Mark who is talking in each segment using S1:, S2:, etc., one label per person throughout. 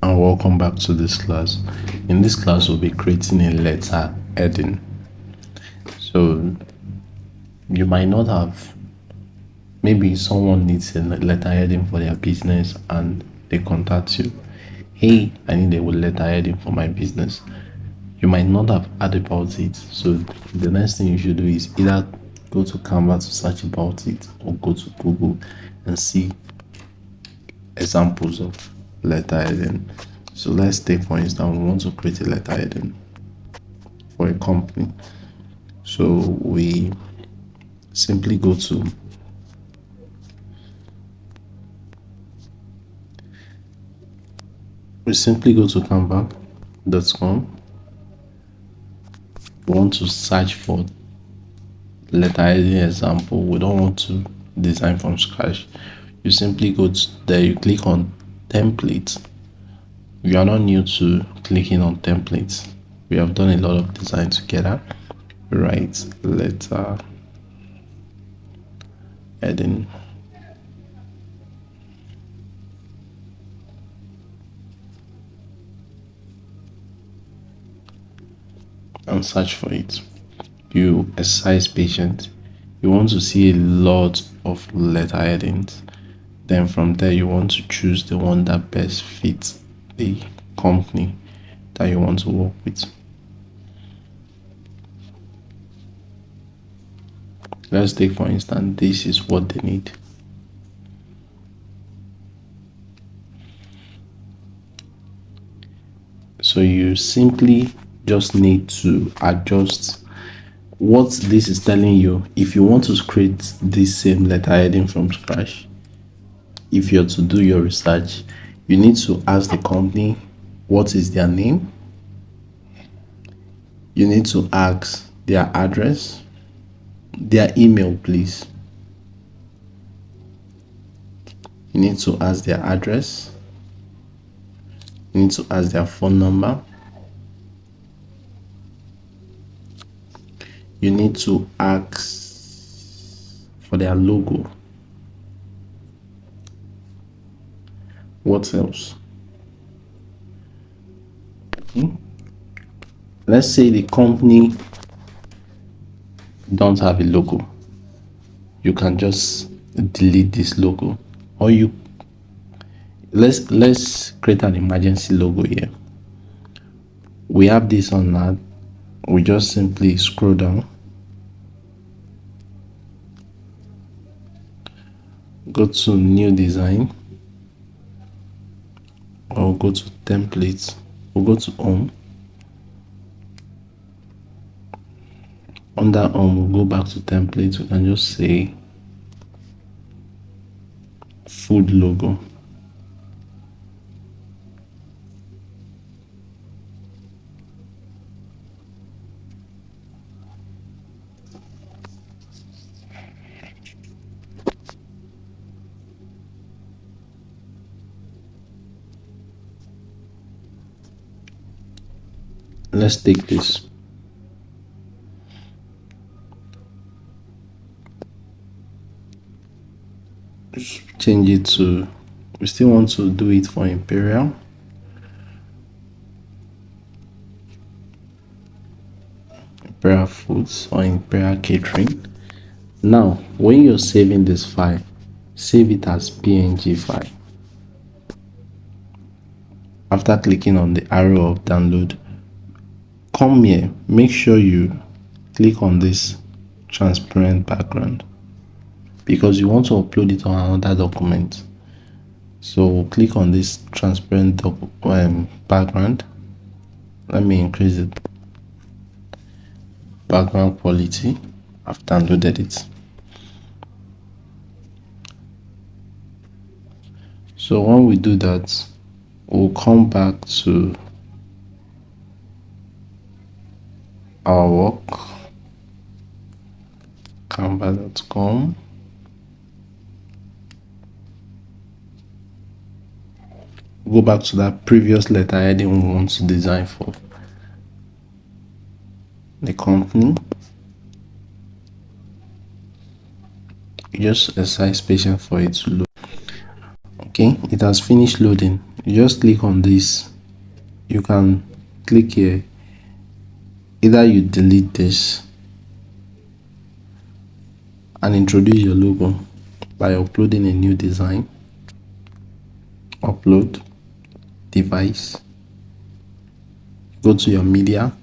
S1: And welcome back to this class. In this class, we'll be creating a letter heading. So you might not have, maybe someone needs a letter heading for their business and they contact you. Hey, I need a letter heading for my business. You might not have heard about it. So the next thing you should do is either go to CANVA to search about it or go to Google and see examples of letter heading. So let's take, for instance, we want to create a letter heading for a company. So we simply go to canva.com. We want to search for letter heading example. We don't want to design from scratch. You simply go to there, you click on template. You are not new to clicking on templates. We have done a lot of design together. Right, letter heading. And search for it. You exercise patience. You want to see a lot of letter headings. Then from there, you want to choose the one that best fits the company that you want to work with. Let's take, for instance, this is what they need. So you simply just need to adjust what this is telling you. If you want to create this same letter heading from scratch, if you're to do your research, you need to ask the company what is their name. You need to ask their address, their email, please. You need to ask their address. You need to ask their phone number. You need to ask for their logo. What else? Let's say the company don't have a logo. You can just delete this logo, or let's create an emergency logo here. We have this on that. We just simply scroll down, go to new design, or go to templates. We'll go to home. Under home, we'll go back to templates. We can just say food logo. Let's take this. Just change it to, we still want to do it for Imperial. Imperial Foods or Imperial Catering. Now, when you're saving this file, save it as PNG file. After clicking on the arrow of download, come here, make sure you click on this transparent background because you want to upload it on another document. So click on this transparent background. Let me increase it. Background quality. I've downloaded it. So when we do that, we'll come back to our work, canva.com. Go back to that previous letter heading we want to design for the company. You just exercise patience for it to load. Okay, it has finished loading. You just click on this. You can click here. Either you delete this and introduce your logo by uploading a new design. Upload, device, go to your media,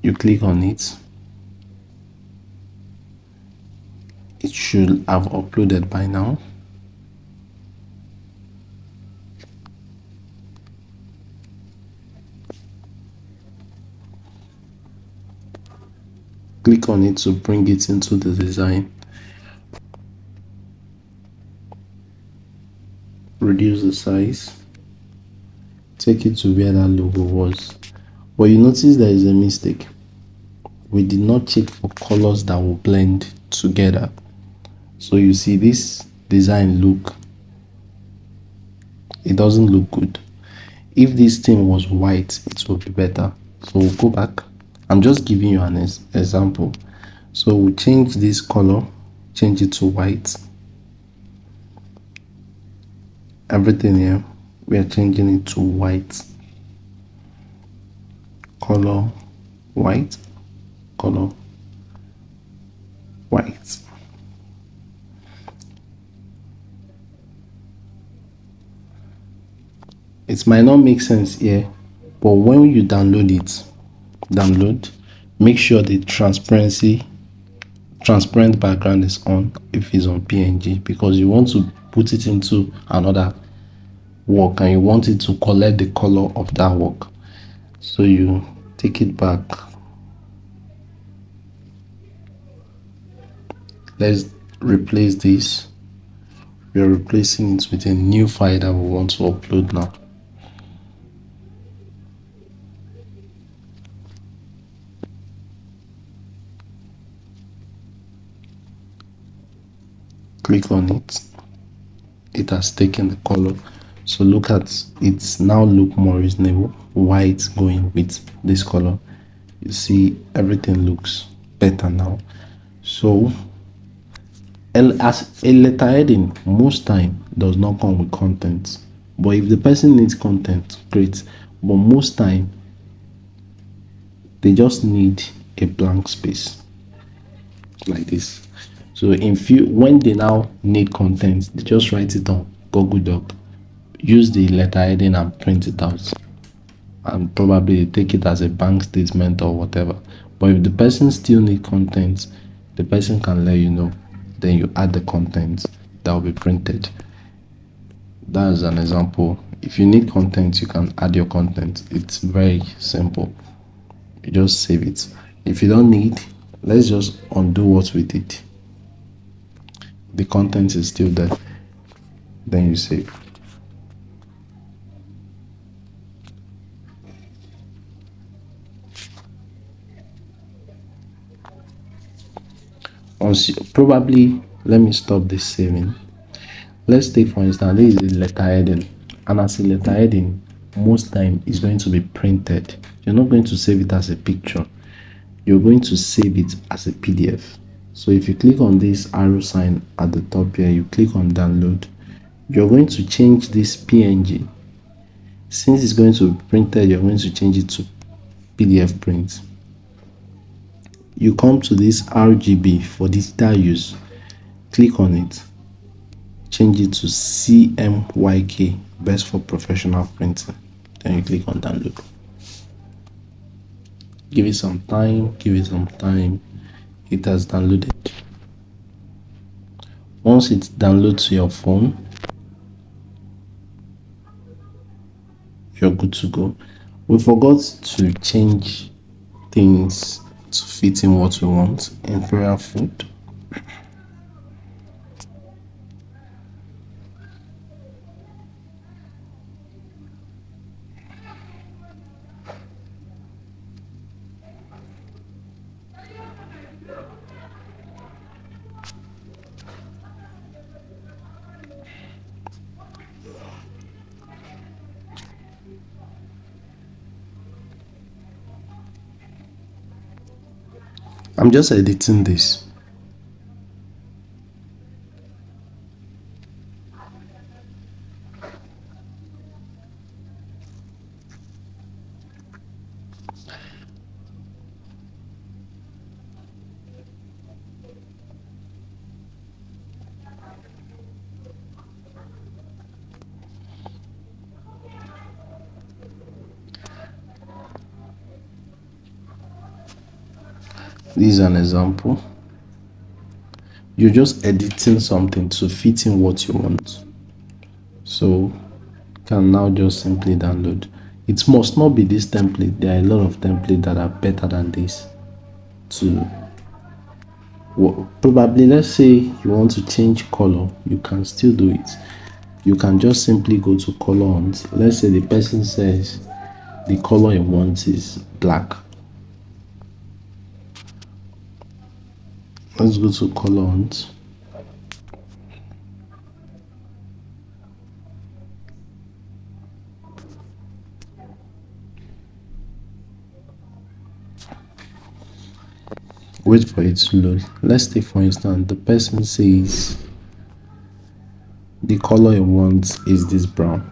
S1: you click on it. It should have uploaded by now. Click on it to bring it into the design. Reduce the size. Take it to where that logo was. But you notice there is a mistake. We did not check for colors that will blend together. So you see this design look, it doesn't look good. If this thing was white, it would be better. So we'll go back. I'm just giving you an example. So we'll change this color, change it to white. Everything here, we are changing it to white. Color, white, color, white. It might not make sense here, but when you download it, make sure the transparent background is on if it's on PNG, because you want to put it into another work and you want it to collect the color of that work. So you take it back. Let's replace this. We are replacing it with a new file that we want to upload now. Click on it. It has taken the color. So look at it now, look more reasonable. White going with this color. You see everything looks better now. So as a letterheading most time does not come with content, but if the person needs content, great. But most time they just need a blank space like this. So when they now need content, they just write it on Google Doc, use the letterheading and print it out, and probably take it as a bank statement or whatever. But if the person still need content, the person can let you know, then you add the content that will be printed. That's an example. If you need content, you can add your content. It's very simple. You just save it. If you don't need, let's just undo what we did. The content is still there, then you save. Probably, let me stop this saving. Let's take for instance, this is the letterheading, and as a letterheading, most time it's going to be printed. You're not going to save it as a picture, you're going to save it as a PDF. So if you click on this arrow sign at the top here, you click on download, you're going to change this PNG. Since it's going to be printed, you're going to change it to PDF print. You come to this RGB for digital use, click on it, change it to CMYK, best for professional printing. Then you click on download. Give it some time, it has downloaded. Once it downloads to your phone, you're good to go. We forgot to change things to fit in what we want. Imperial food. I'm just editing this. This is an example. You're just editing something to fit in what you want. So you can now just simply download. It must not be this template. There are a lot of templates that are better than this. Probably, let's say you want to change color, you can still do it. You can just simply go to color hunt. Let's say the person says the color he wants is black. Let's go to color hunt. Wait for it to load. Let's take for instance, the person says the color he wants is this brown.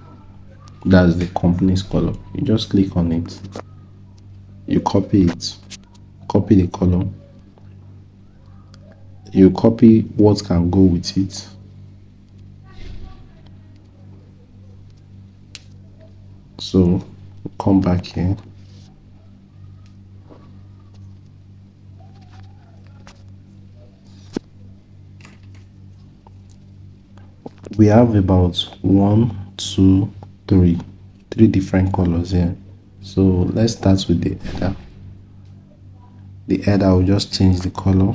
S1: That's the company's color. You just click on it, you copy it, copy the color, you copy what can go with it. So come back here. We have about 1, 2, 3 different colors here. So let's start with the header. The header will just change the color.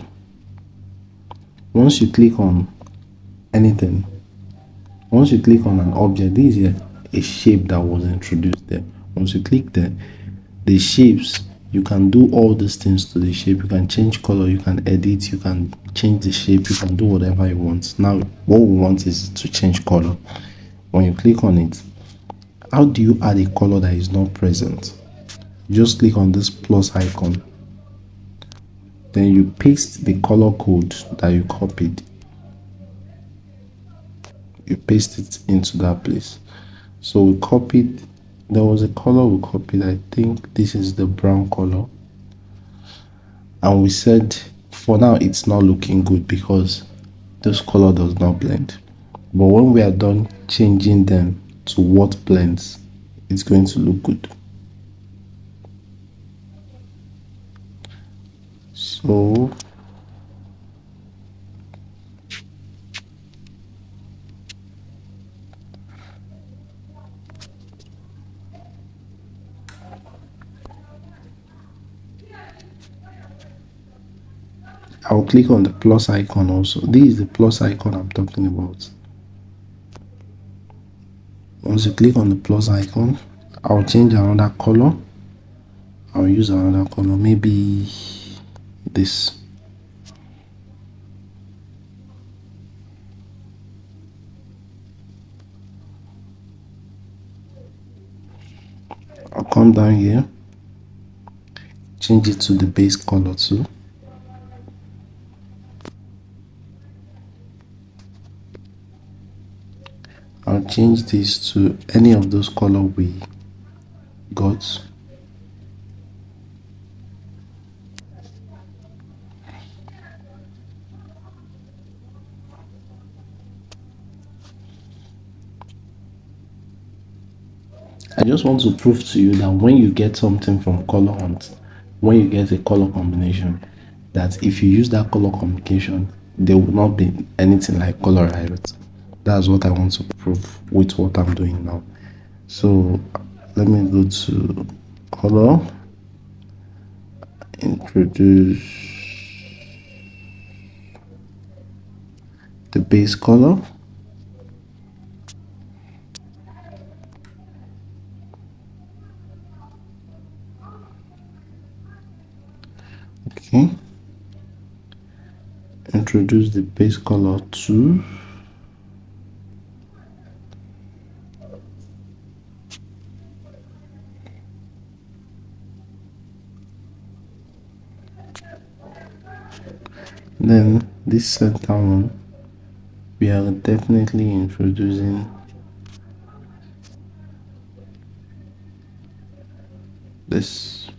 S1: Once you click on anything, once you click on an object, this is a shape that was introduced there. Once you click there, the shapes, you can do all these things to the shape. You can change color, you can edit, you can change the shape, you can do whatever you want. Now what we want is to change color. When you click on it, how do you add a color that is not present? You just click on this plus icon, then you paste the color code that you copied. You paste it into that place. So we copied, there was a color we copied. I think this is the brown color, and we said for now it's not looking good because this color does not blend, but when we are done changing them to what blends, it's going to look good. So I'll click on the plus icon also. This is the plus icon I'm talking about. Once you click on the plus icon, I'll change another color. I'll use another color, maybe this. I'll come down here, change it to the base color too. I'll change this to any of those color we got. I just want to prove to you that when you get something from color hunt, when you get a color combination, that if you use that color combination, there will not be anything like color riot. That's what I want to prove with what I'm doing now. So let me go to color, introduce the base color. Okay, introduce the base color to then this center one, we are definitely introducing this.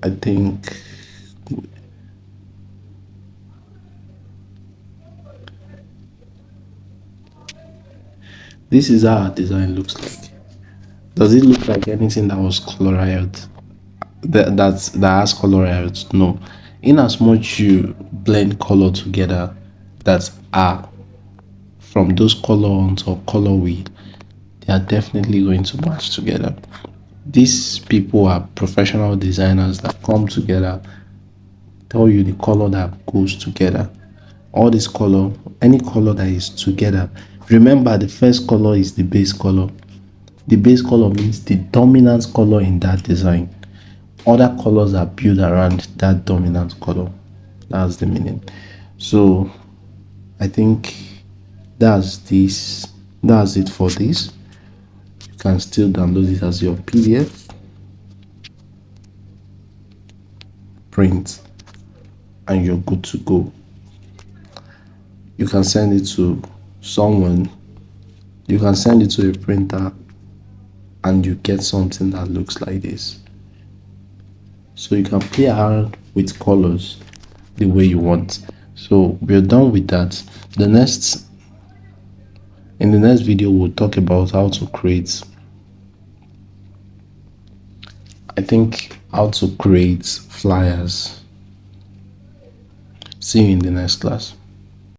S1: I think this is how our design looks like. Does it look like anything that was colorized? that has color out. No, in as much you blend color together that are from those colors or color wheel, they are definitely going to match together. These people are professional designers that come together, tell you the color that goes together. All this color, any color that is together. Remember, the first color is the base color. The base color means the dominant color in that design. Other colors are built around that dominant color. That's the meaning. So I think that's this. That's it for this. You can still download it as your PDF, print, and you're good to go. You can send it to someone. You can send it to a printer, and you get something that looks like this. So you can play around with colors the way you want. So we're done with that. In the next video, we'll talk about how to create, I think, how to create flyers. See you in the next class.